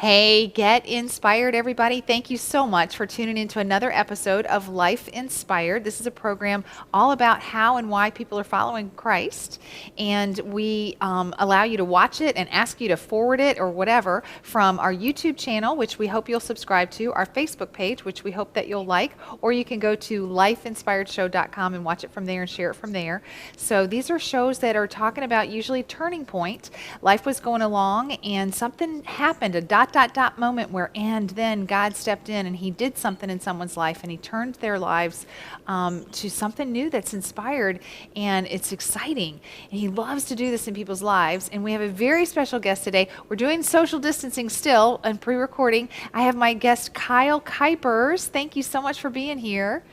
Hey, get inspired, everybody. Thank you so much for tuning into another episode of Life Inspired. This is a program all about how and why people are following Christ. And we allow you to watch it and ask you to forward it or whatever from our YouTube channel, which we hope you'll subscribe to, our Facebook page, which we hope that you'll like, or you can go to lifeinspiredshow.com and watch it from there and share it from there. So these are shows that are talking about usually turning point. Life was going along and something happened, a dot moment where, and then God stepped in and he did something in someone's life and he turned their lives to something new that's inspired, and it's exciting. And he loves to do this in people's lives. And we have a very special guest today. We're doing social distancing still and pre-recording. I have my guest, Kyle Kuipers. Thank you so much for being here.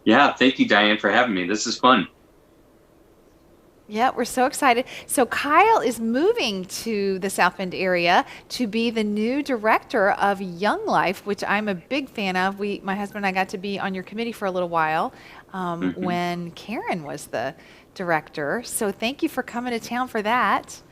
Yeah, thank you, Diane, for having me. This is fun. Yeah, we're so excited. So Kyle is moving to the South Bend area to be the new director of Young Life, which I'm a big fan of. My husband and I got to be on your committee for a little while when Karen was the director. So thank you for coming to town for that.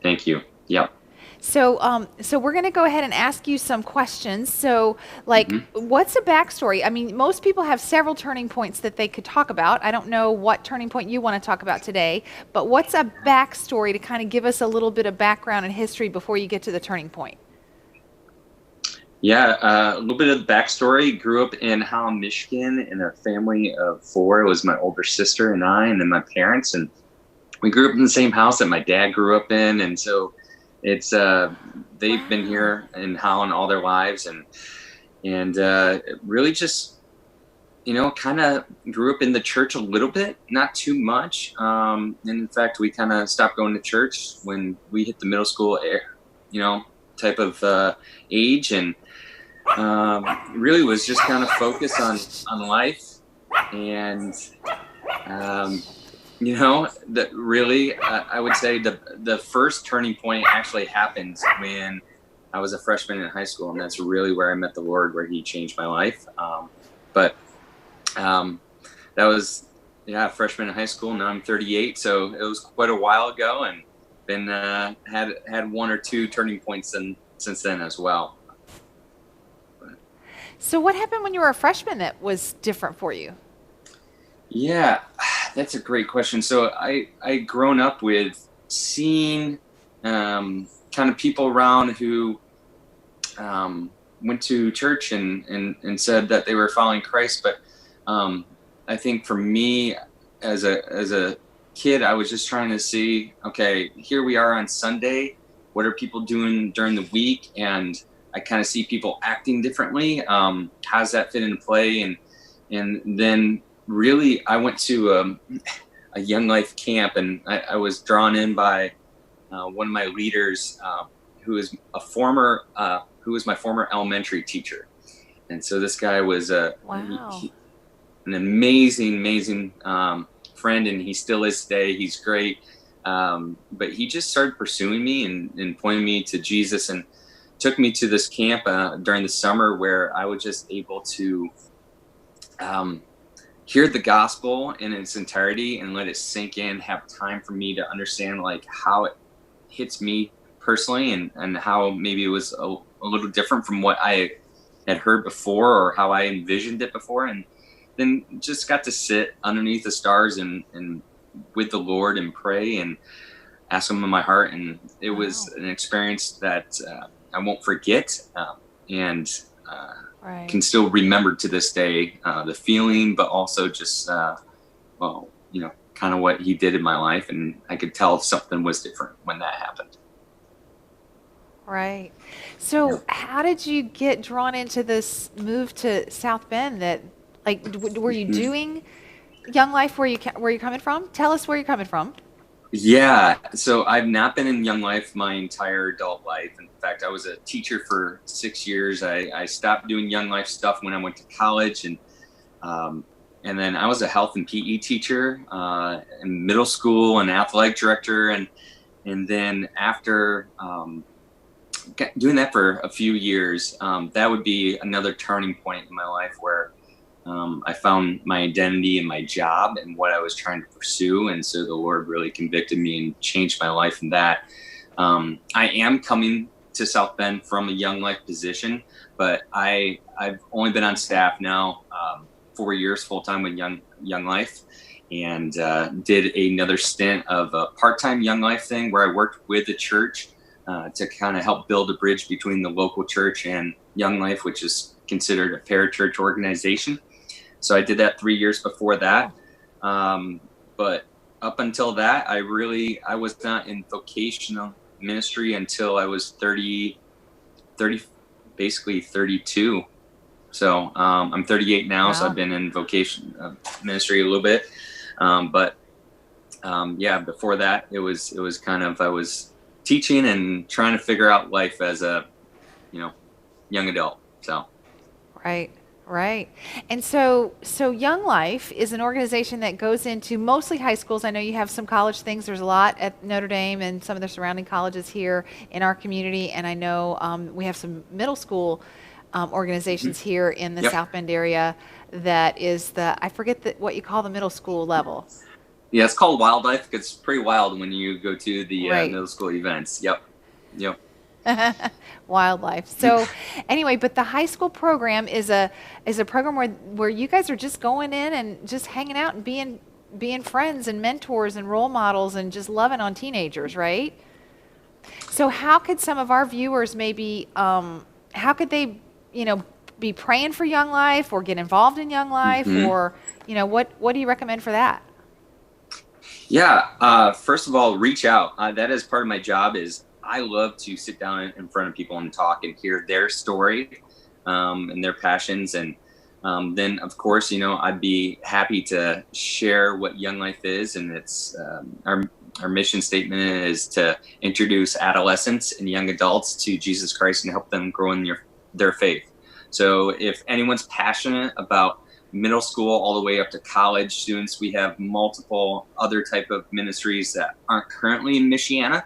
Thank you. Yep. So, so we're going to go ahead and ask you some questions. So, like, what's a backstory? I mean, most people have several turning points that they could talk about. I don't know what turning point you want to talk about today, but what's a backstory to kind of give us a little bit of background and history before you get to the turning point? Yeah, a little bit of backstory. Grew up in Holland, Michigan, in a family of four. It was my older sister and I, and then my parents, and we grew up in the same house that my dad grew up in, and so it's they've been here in Holland all their lives, and really just, you know, kind of grew up in the church a little bit, not too much. And in fact, we kind of stopped going to church when we hit the middle school, you know, type of age, and really was just kind of focused on life, and you know, that really, I would say the first turning point actually happened when I was a freshman in high school, and that's really where I met the Lord, where He changed my life. But that was, yeah, freshman in high school. Now I'm 38, so it was quite a while ago, and been had one or two turning points since then as well. So, what happened when you were a freshman that was different for you? Yeah, that's a great question. So I grown up with seeing kind of people around who went to church and said that they were following Christ. But I think for me as a kid, I was just trying to see, okay, here we are on Sunday. What are people doing during the week? And I kind of see people acting differently. How does that fit into play? And then really, I went to a Young Life camp, and I was drawn in by one of my leaders, who is my former elementary teacher. And so this guy was an amazing friend, and he still is today. He's great. But he just started pursuing me and pointing me to Jesus, and took me to this camp during the summer where I was just able to hear the gospel in its entirety and let it sink in, have time for me to understand like how it hits me personally, and how maybe it was a little different from what I had heard before or how I envisioned it before. And then just got to sit underneath the stars and with the Lord and pray and ask Him in my heart. And it was an experience that I won't forget, and can still remember to this day, the feeling, but also just, well, you know, kind of what He did in my life. And I could tell something was different when that happened. Right. So how did you get drawn into this move to South Bend? That, like, were you doing Young Life where you're coming from? Tell us where you're coming from. Yeah, so I've not been in Young Life my entire adult life. In fact, I was a teacher for 6 years. I stopped doing Young Life stuff when I went to college, and then I was a health and PE teacher in middle school, and athletic director, and then after doing that for a few years, that would be another turning point in my life where I found my identity in my job and what I was trying to pursue. And so the Lord really convicted me and changed my life in that. I am coming to South Bend from a Young Life position, but I've only been on staff now 4 years full time with Young Life, and did another stint of a part-time Young Life thing where I worked with the church to kind of help build a bridge between the local church and Young Life, which is considered a parachurch organization. So I did that 3 years before that. But up until that, I was not in vocational ministry until I was 30, basically 32. So I'm 38 now, so I've been in vocation ministry a little bit. Yeah, before that, it was kind of, I was teaching and trying to figure out life as a, young adult. So. Right. And so Young Life is an organization that goes into mostly high schools. I know you have some college things. There's a lot at Notre Dame and some of the surrounding colleges here in our community. And I know we have some middle school organizations here in the South Bend area that is I forget what you call the middle school level. Yeah, it's called Wildlife because it's pretty wild when you go to the middle school events. Yep. Wildlife. So anyway, but the high school program is a program where you guys are just going in and just hanging out and being friends and mentors and role models and just loving on teenagers, right? So how could some of our viewers maybe how could they, be praying for Young Life or get involved in Young Life or, what do you recommend for that? Yeah, first of all, reach out. That is part of my job. I love to sit down in front of people and talk and hear their story and their passions. And then, of course, I'd be happy to share what Young Life is. And it's our mission statement is to introduce adolescents and young adults to Jesus Christ and help them grow in their faith. So if anyone's passionate about middle school all the way up to college students, we have multiple other type of ministries that aren't currently in Michiana,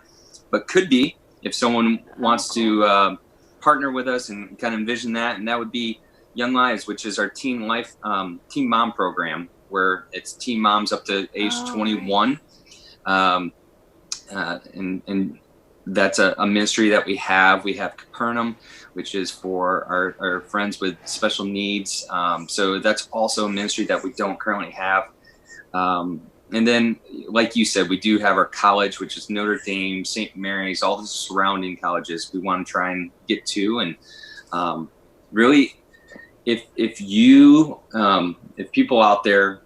but could be if someone wants to partner with us and kind of envision that. And that would be Young Lives, which is our teen mom program, where it's teen moms up to age 21. And that's a ministry that we have. We have Capernaum, which is for our friends with special needs. So that's also a ministry that we don't currently have. And then, like you said, we do have our college, which is Notre Dame, St. Mary's, all the surrounding colleges we want to try and get to. And really, if people out there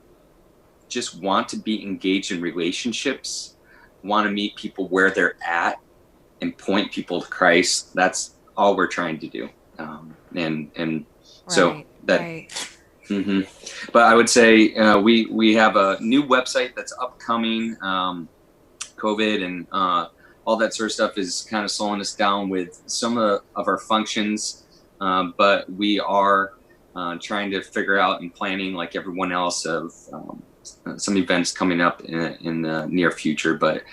just want to be engaged in relationships, want to meet people where they're at and point people to Christ, that's all we're trying to do. So that. Right. But I would say we have a new website that's upcoming. COVID and all that sort of stuff is kind of slowing us down with some of our functions, but we are trying to figure out and planning, like everyone else, of some events coming up in the near future. But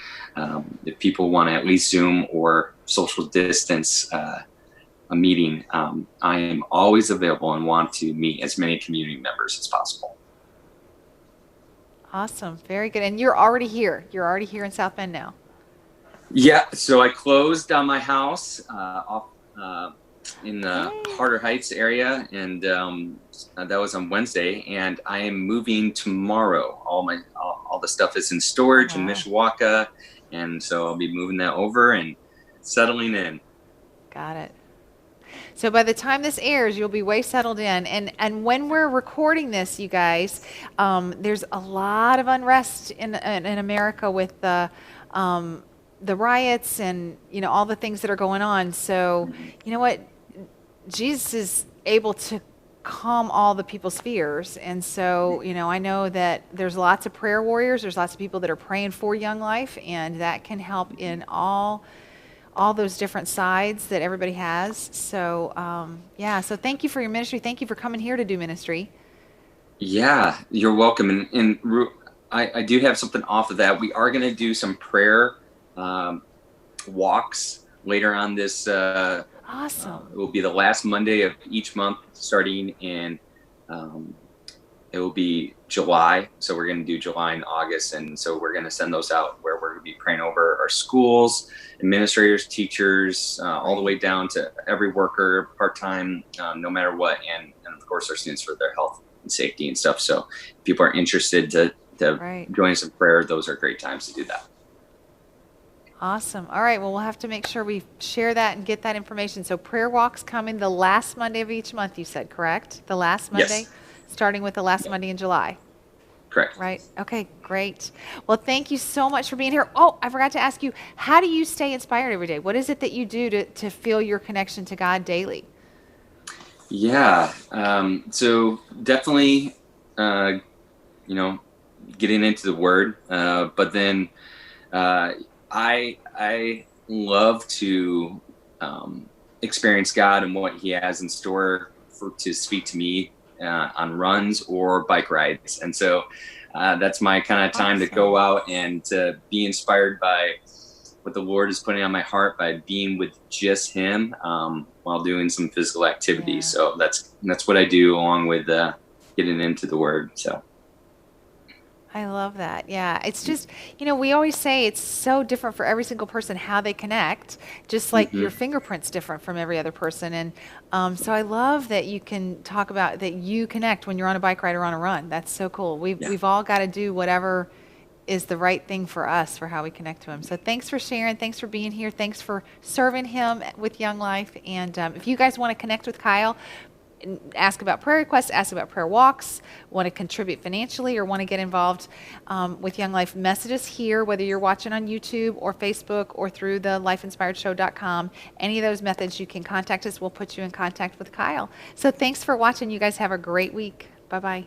if people want to at least Zoom or social distance a meeting, I am always available and want to meet as many community members as possible. Awesome. Very good. And you're already here. You're already here in South Bend now. Yeah. So I closed on my house off in the Harder Heights area, and that was on Wednesday. And I am moving tomorrow. All the stuff is in storage in Mishawaka, and so I'll be moving that over and settling in. Got it. So by the time this airs, you'll be way settled in. And when we're recording this, you guys, there's a lot of unrest in America with the riots and all the things that are going on. So you know what, Jesus is able to calm all the people's fears. And so I know that there's lots of prayer warriors. There's lots of people that are praying for Young Life, and that can help in all those different sides that everybody has. So so thank you for your ministry. Thank you for coming here to do ministry. Yeah, you're welcome. And I do have something off of that. We are going to do some prayer walks later on this. Awesome. It will be the last Monday of each month, starting in it will be July. So we're going to do July and August, and so we're going to send those out where we're to be praying over our schools, administrators, teachers, all the way down to every worker, part-time, no matter what, and of course our students for their health and safety and stuff. So if people are interested to join us in prayer, those are great times to do that. Awesome. All right. Well, we'll have to make sure we share that and get that information. So prayer walks coming the last Monday of each month, you said, correct? The last Monday? Yes. Starting with the last Monday in July. Correct. Right. Okay, great. Well, thank you so much for being here. Oh, I forgot to ask you, how do you stay inspired every day? What is it that you do to feel your connection to God daily? Yeah. So definitely, getting into the Word, but then I love to experience God and what He has in store to speak to me on runs or bike rides, and so that's my kind of time to go out and to be inspired by what the Lord is putting on my heart by being with just Him while doing some physical activity. So that's what I do along with getting into the Word. So. I love that. Yeah. It's just, we always say it's so different for every single person how they connect, just like your fingerprint's different from every other person. And so I love that you can talk about that you connect when you're on a bike ride or on a run. That's so cool. We've all got to do whatever is the right thing for us for how we connect to Him. So thanks for sharing. Thanks for being here. Thanks for serving Him with Young Life. And if you guys want to connect with Kyle, ask about prayer requests, ask about prayer walks, want to contribute financially, or want to get involved with Young Life, message us here, whether you're watching on YouTube or Facebook or through the lifeinspiredshow.com. Any of those methods you can contact us. We'll put you in contact with Kyle. So thanks for watching. You guys have a great week. Bye-bye.